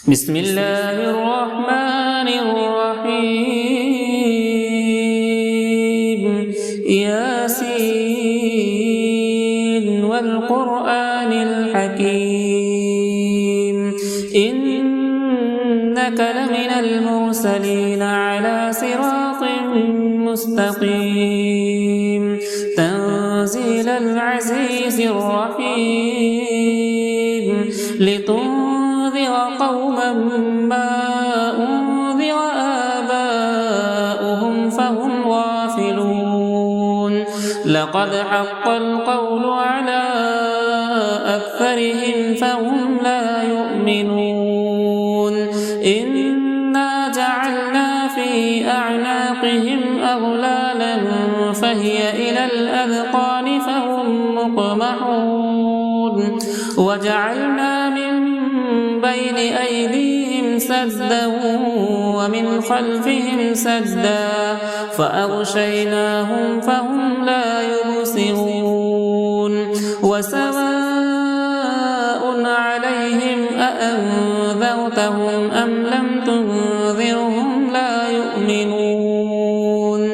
بسم الله الرحمن الرحيم ياسين والقرآن الحكيم إنك لمن المرسلين على صراط مستقيم تنزيل العزيز الرحيم لتنذر قوما ما أنذر آباؤهم فهم غافلون لقد حق القول على أكثرهم فهم لا يؤمنون إنا جعلنا في أعناقهم أغلالا فهي إلى الأذقان فهم مقمحون وجعلنا من بين أيديهم سدا ومن خلفهم سدا فأغشيناهم فهم لا يبصرون وسواء عليهم أأنذرتهم أم لم تنذرهم لا يؤمنون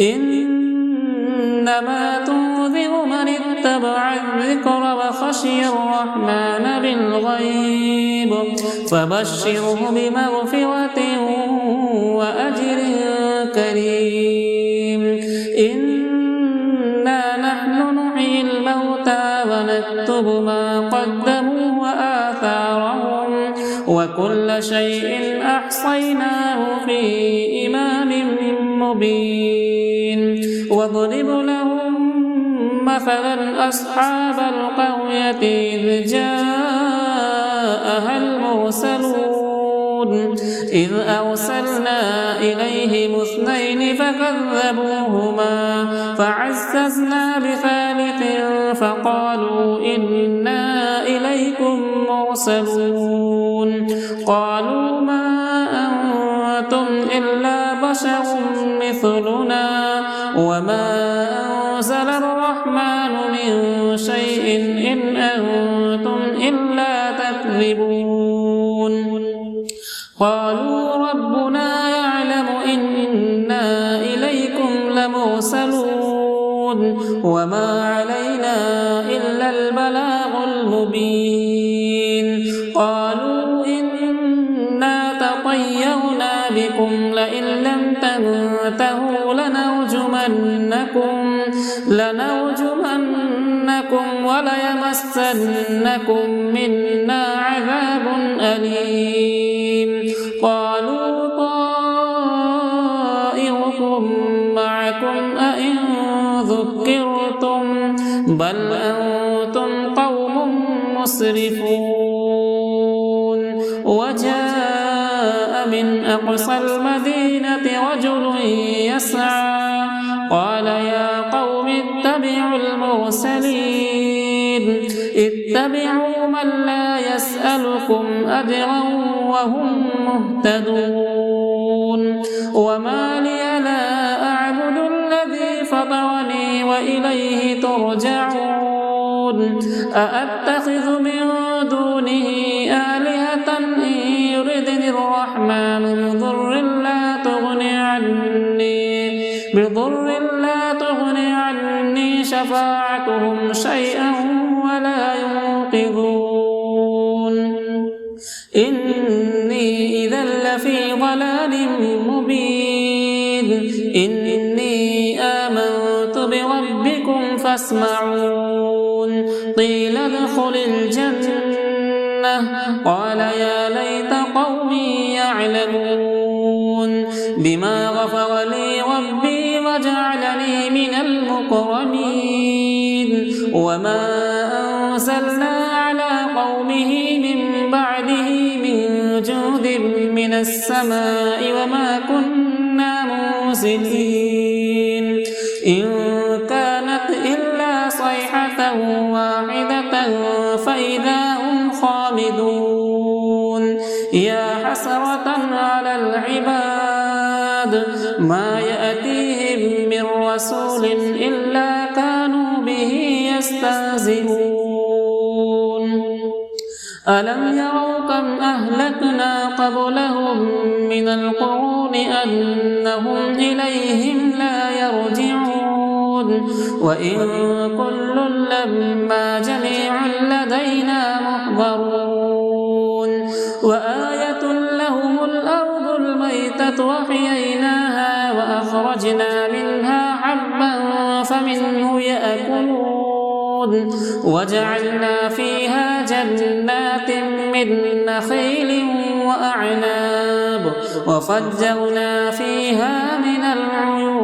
إنما تنذر من اتبع الذكر وخشي الرحمن بالغيب فبشره بمغفرة وأجر كريم إنا نحن نحيي الموتى ونكتب ما قدموا وآثارهم وكل شيء أحصيناه في إمام مبين واضرب لهم مثلا أصحاب القرية إذ جاءها المرسلون إذ أرسلنا إليهم اثنين فكذبوهما فعززنا بثالث فقالوا إنا إليكم مرسلون قالوا ما أنتم إلا بشر مثلنا وما أنزل الرحمن من شيء إن أنتم إلا تكذبون قالوا ربنا يعلم إنا إليكم لمرسلون وما علينا إلا البلاغ المبين قالوا إنا تطيرنا بكم لئن لم تنتهوا لنرجمنكم وليمسنكم منا عذاب أليم قالوا طائركم معكم أئن ذكرتم بل أنتم قوم مسرفون وجاء من أقصى المدينة رجل يسعى قال يا قوم اتبعوا المرسلين اتبعوا من لا يسألكم أجرا وهم مهتدون وما لي لا أعبد الذي فطرني وإليه ترجعون أأتخذ من دونه آلهة إن يردني الرحمن بضر لا تغني عني شفاعتهم شيئا ولا ينقذون إني إذا لفي ضلال مبين إني آمنت بربكم فاسمعون قيل ادخل الجنة قال يا ليت قومي يعلمون بما غفر لي ربي وجعلني من المكرمين وما أنزلنا على قومه من بعده من جود من السماء وما كنا منزلين إن كانت إلا صيحة واحدة فإذا هم خامدون يا حسرة على العباد ما يأتيهم من رسول إلا كانوا به يستهزئون ألم يروا كم أهلكنا قبلهم من القرون أنهم إليهم لا يرجعون وإن كل لما جميع لدينا محضرون وآية لهم الأرض الميتة وحييناها وأخرجنا منها حبا فمنه يأكلون وجعلنا فيها جنات من نخيل وأعناب وفجرنا فيها من العيون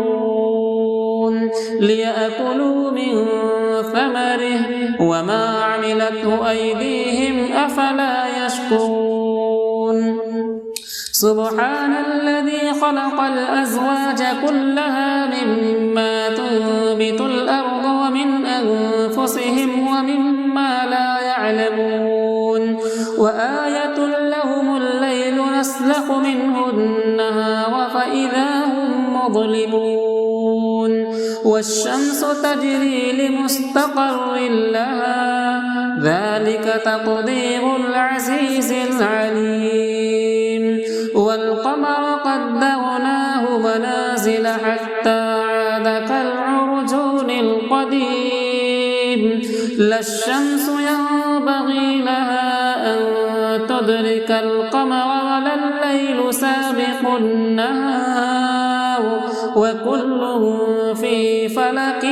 ليأكلوا من ثمره وما عملته أيديهم أفلا يشكرون سبحان الذي خلق الأزواج كلها مما تنبت الأرض ومن أنفسهم ومما لا يعلمون وآية لهم الليل نسلخ منه النهار فإذا هم مظلمون والشمس تجري لمستقر لها ذلك تقدير العزيز العليم والقمر قدرناه منازل حتى عاد كالعرجون القديم لا الشمس ينبغي لها أن تدرك القمر ولا الليل سابق النهار وكل في فلك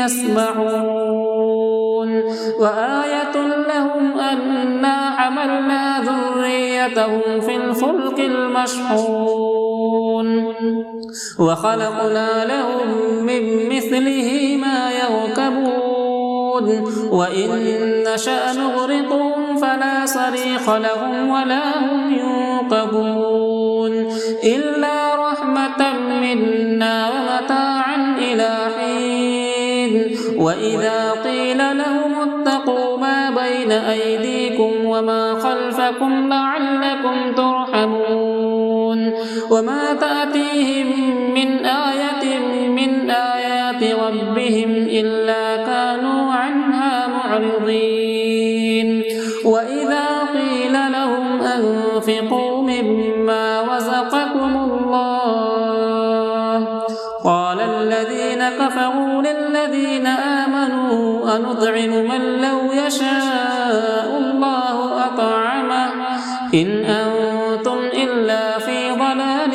يسبحون وآية لهم أنا حملنا ذريتهم في الفلك المشحون وخلقنا لهم من مثله ما يركبون وإن نشأ نغرقهم فلا صريخ لهم ولا هم ينقذون إلا رحمة منا ومتاعا إلى حين وإذا قيل لهم اتقوا ما بين أيديكم وما خلفكم لعلكم ترحمون وما تأتيهم من آية من آيات ربهم إلا كانوا عنها معرضين وإذا قيل لهم أنفقوا مما رزقكم الله قال الذين كفروا للذين آمنوا أنطعم من لو يشاء الله أطعمه إن أنتم إلا في ضلال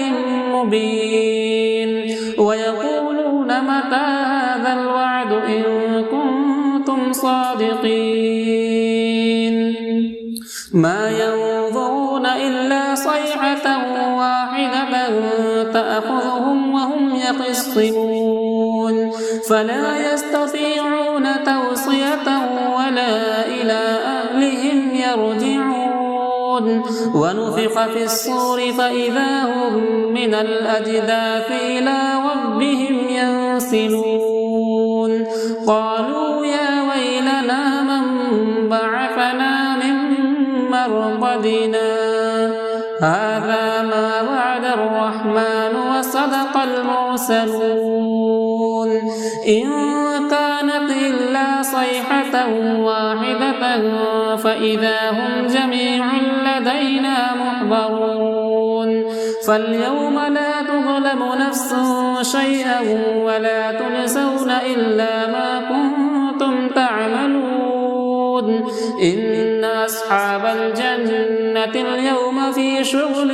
مبين ويقولون متى هذا الوعد إن كنتم صادقين ما ينظرون إلا صيحة واحدة تأخذهم وهم يخصمون فلا يستطيعون توصية ولا إلى أهلهم يرجعون ونفخ في الصور فإذا هم من الأجداث إلى ربهم ينسلون قالوا يا ويلنا من بعثنا من مرقدنا هذا ما وعد الرحمن وصدق المرسلون إن كانت إلا صيحة واحدة فإذا هم جميع لدينا محضرون فاليوم لا تظلم نفس شيئا ولا تجزون إلا ما كنتم تعملون إن أصحاب الجنة اليوم في شغل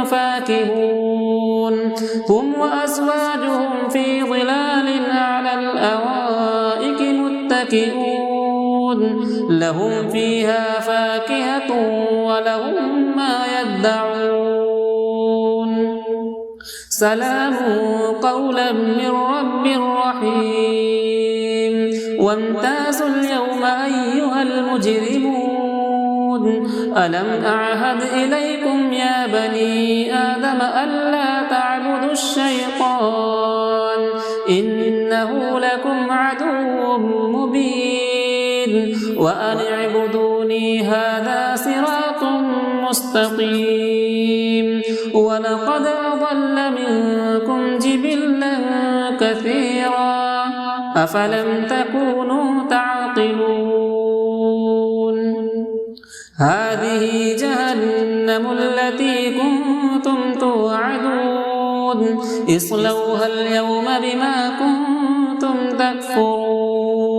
فاكهون هم وأزواجهم في ظلال على الأرائك متكئون لهم فيها فاكهة ولهم ما يدعون سلام قولا من رب رحيم وامتازوا اليوم أيها المجرمون ألم أعهد إليكم يا بني آدم ألا تعبدوا الشيطان إنه لكم عدو مبين وأن اعبدوني هذا صراط مستقيم ولقد أضل منكم جبلا كثيرا أفلم تكونوا تعقلون هذه جهنم التي كنتم توعدون اصلوها اليوم بما كنتم تكفرون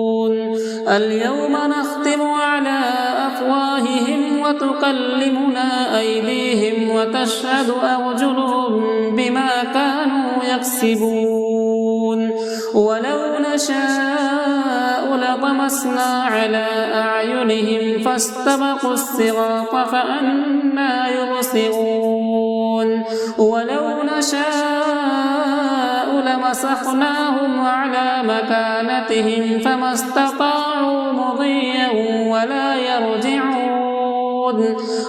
اليوم نختم على أفواههم وتكلمنا أيديهم وتشهد أرجلهم بما كانوا يكسبون ولو نشاء لطمسنا على أعينهم فاستبقوا الصراط فأنى يبصرون ولو نشاء لمسخناهم على مكانتهم فما استطاعوا مضيا ولا يرجعون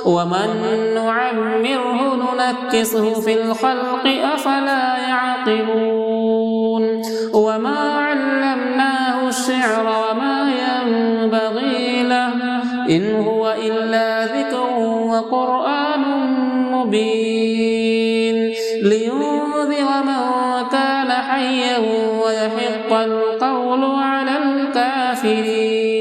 ومن نعمره ننكسه في الخلق أفلا يعقلون وما علمناه الشعر وما ينبغي له إن هو إلا ذكر وقرآن مبين لينذر من كان حيا ويحق القول على الكافرين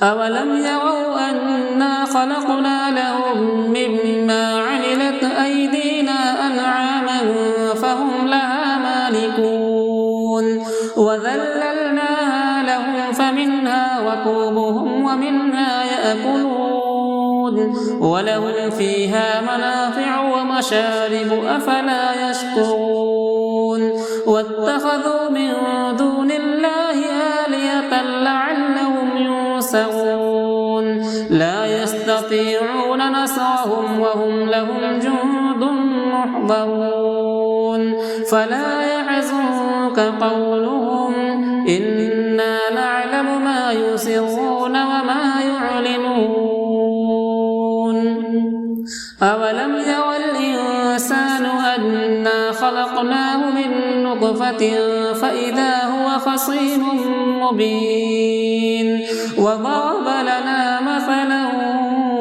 أولم يروا أنا خلقنا لهم مما عملت أيدينا أنعاما فهم لها مالكون وذللناها لهم فمنها ركوبهم ومنها يأكلون ولهم فيها منافع ومشارب أفلا يشكرون واتخذوا من دون الله آلهة لعلهم ينصرون لا يستطيعون نصرهم وهم لهم جند محضرون فلا يحزنك قولهم إنا نعلم ما يسرون وما يعلنون أولم ير الإنسان أنا خلقناه من نطفة فإذا هو خصيم مبين وضرب لنا مثلا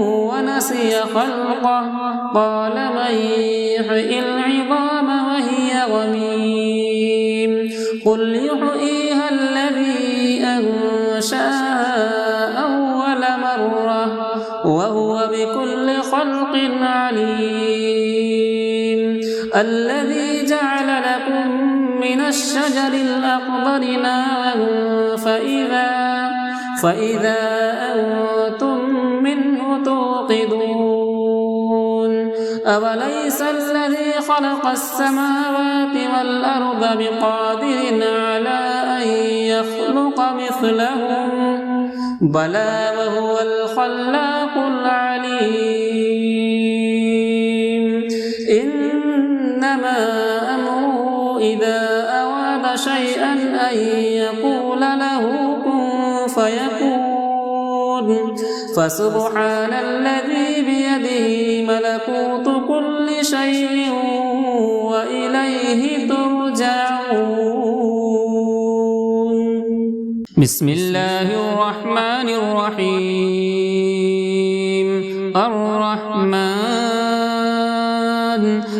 ونسي خلقه قال من يحيي العظام وهي رميم قل يحييها الذي أنشأها أول مرة وهو بكل خلق عليم الذي جعل لكم من الشجر الأخضر نارا فإذا أنتم منه توقدون أوليس الذي خلق السماوات والأرض بقادر على أن يخلق مثلهم بلى وهو الخلاق العليم إنما أمره إذا أراد شيئا أن يقول له كن فيكون فسبحان الذي بيده ملكوت كل شيء وإليه ترجعون بسم الله الرحمن الرحيم الرحمن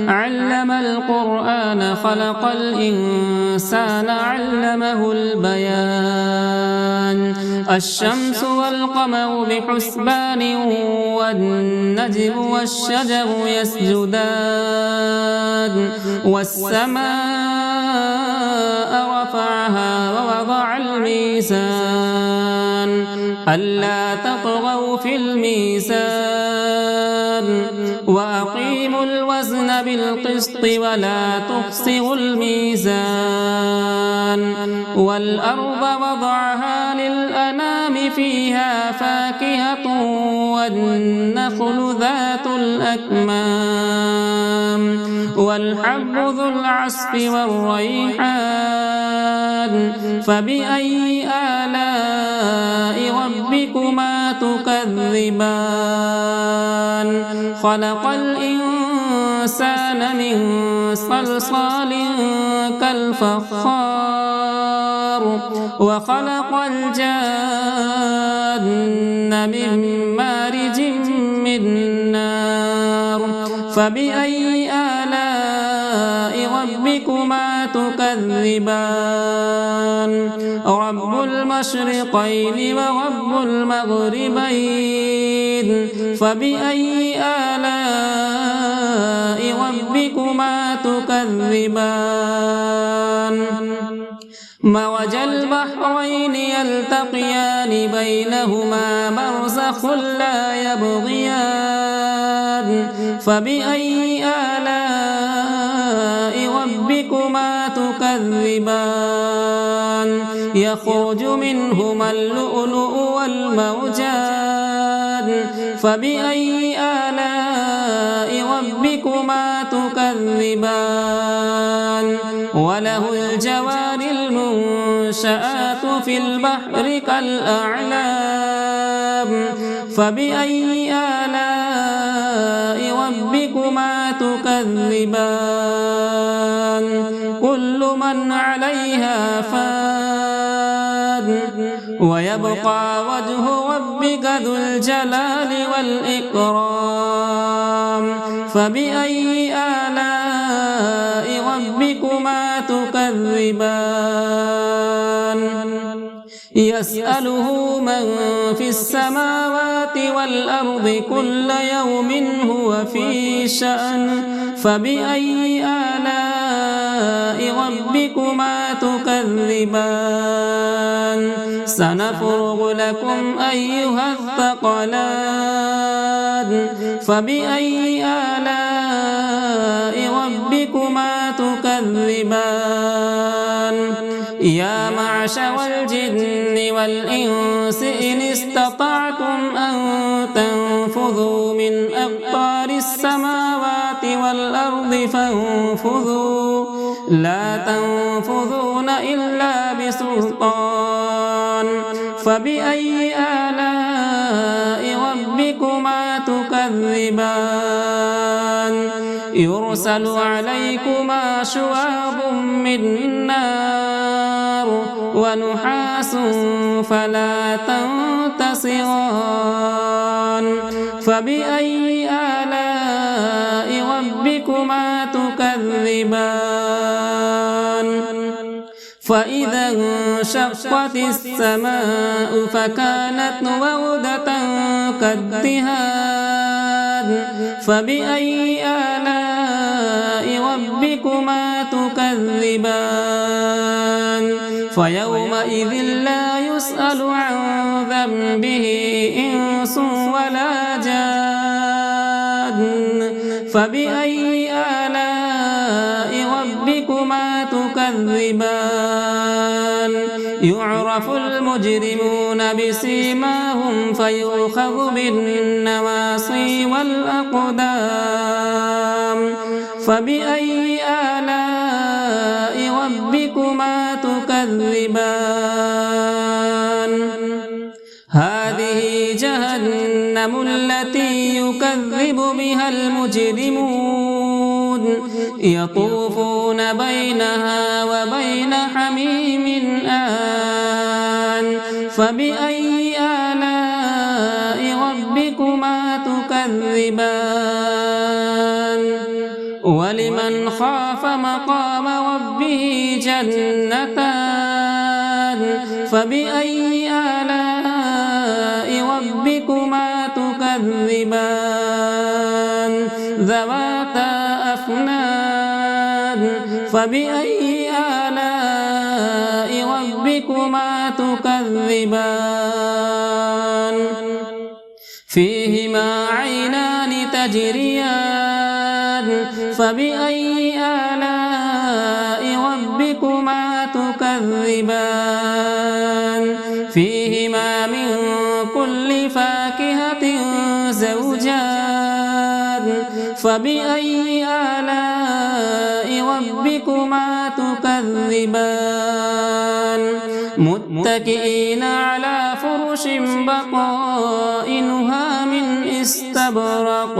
علم القرآن خلق الإنسان علمه البيان الشمس والقمر بحسبان والنجم والشجر يسجدان والسماء رفعها ووضع الميزان ألا تطغوا في الميزان وأقيموا الوزن بالقسط ولا تخسروا الميزان والأرض وضعها للأنام فيها فاكهة والنخل ذات الأكمام والحب ذو العصف والريحان فبأي آلاء ربكما تكذبان خلق الإنسان من صلصال كالفخار وخلق الجان من مارج من نار فبأي آلاء ربكما تكذبان تكذبان رب المشرقين ورب المغربين فبأي آلاء ربكما تكذبان مرج البحرين يلتقيان بينهما برزخ لا يبغيان فبأي آلاء ربكما تكذبان يخرج منهما اللؤلؤ والمرجان فبأي آلاء ربكما تكذبان وله الجوار المنشآت في البحر كالأعلام فبأي آلاء ربكما تكذبان كل من عليها فان ويبقى وجه ربك ذو الجلال والإكرام فبأي آلاء ربكما تكذبان يسأله من في السماوات والأرض كل يوم هو في شأن فبأي آلاء ربكما تكذبان سنفرغ لكم أيها الثقلان فبأي آلاء ربكما تكذبان يا معشر الجن والإنس إن استطعتم أن تنفذوا من أقطار السماوات والأرض فانفذوا لا تنفذون إلا بسلطان فبأي آلاء ربكما تكذبان يرسل عليكما شواظ من نار ونحاس فلا تنتصران فبأي آلاء ربكما تكذبان فإذا انشقت السماء فكانت وردة كالدهان فبأي آلاء ربكما تكذبان فيومئذ لا يسأل عن ذنبه إنس ولا جان فبأي آلاء ربكما تكذبان يعرف المجرمون بسيماهم فيؤخذ بالنواصي والأقدام فبأي آلاء ربكما تكذبان هذه جهنم التي يكذب بها المجرمون يطوفون بينها وبين حميم آن فبأي آلاء ربكما تكذبان ولمن خاف مقام ربه جنتان فبأي آلاء ربكما تكذبان ذواتا أفنان فبأي آلاء ربكما تكذبان فيهما عينان تجريان فبأي آلاء ربكما تكذبان فيهما من كل فاكهة زوجان فبأي آلاء ربكما تكذبان متكئين على فرش بطائنها من استبرق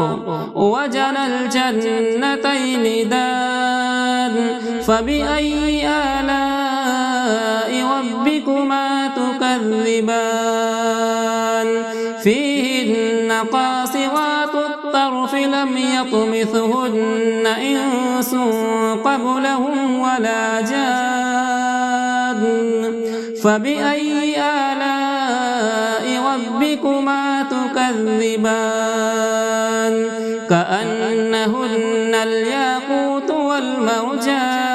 وجنى الجنتين دان فبأي آلاء ربكما تكذبان فيهن قاصرات الطرف لم يطمثهن إنس قبلهم ولا جان فبأي آلاء ربكما تكذبان كأنهن الياقوت والمرجان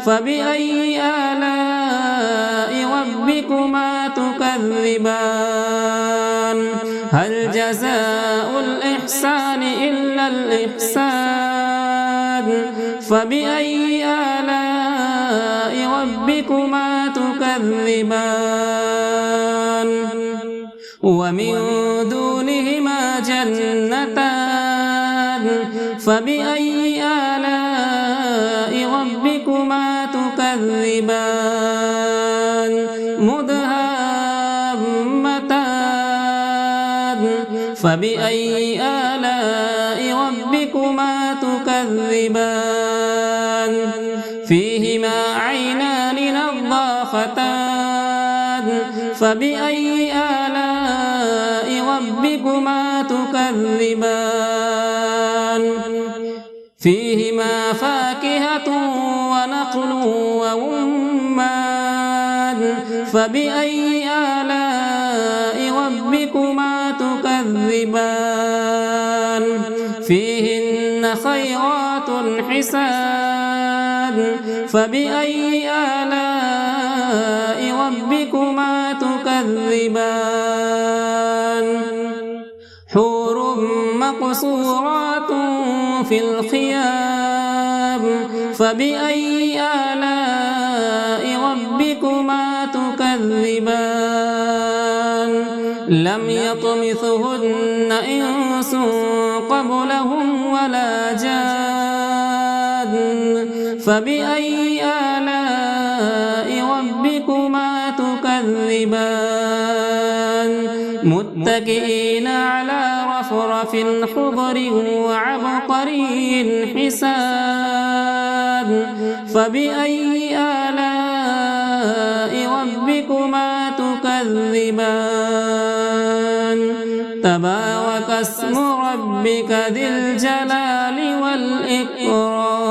فبأي آلاء ربكما تكذبان هل جزاء الإحسان إلا الإحسان فبأي آلاء ربكما تكذبان ومن دونهما جنتان فبأي آلاء ربكما تكذبان مدهامتان فبأي آلاء ربكما تكذبان فيهما عينان نضاختان فبأي آلاء ربكما تكذبان فيهما فاكهة ونخل ورمان فبأي آلاء ربكما تكذبان فيهن خيرات حسان فبأي آلاء ربكما تكذبان حور مقصورات في الخيام فبأي آلاء ربكما تكذبان لم يطمثهن إنس قبلهم ولا جان فبأي آلاء ربكما تكذبان متكئين على رفرف خضر وعبقري حسان فبأي آلاء ربكما تكذبان تبارك اسم ربك ذي الجلال والإكرام